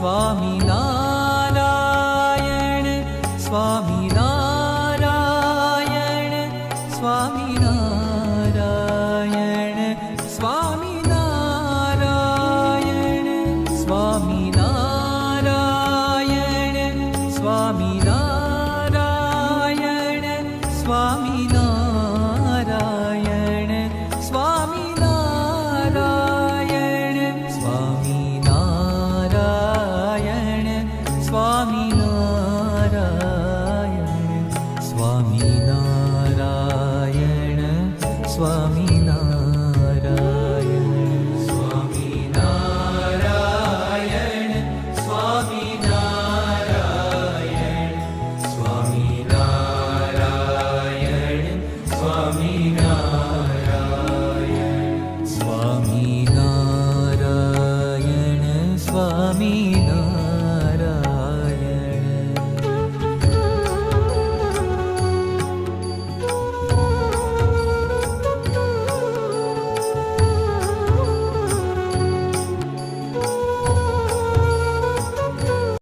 Swami Narayan Swami Narayan Swami Narayan Swami Narayan Swami Narayan Swami Narayan Swami Narayan Swami Narayan Swami Narayan Swami Narayan Swami Narayan Swami Narayan Swami Narayan Swami Narayan Swami Narayan Swami Narayan Swami Narayan Swami Narayan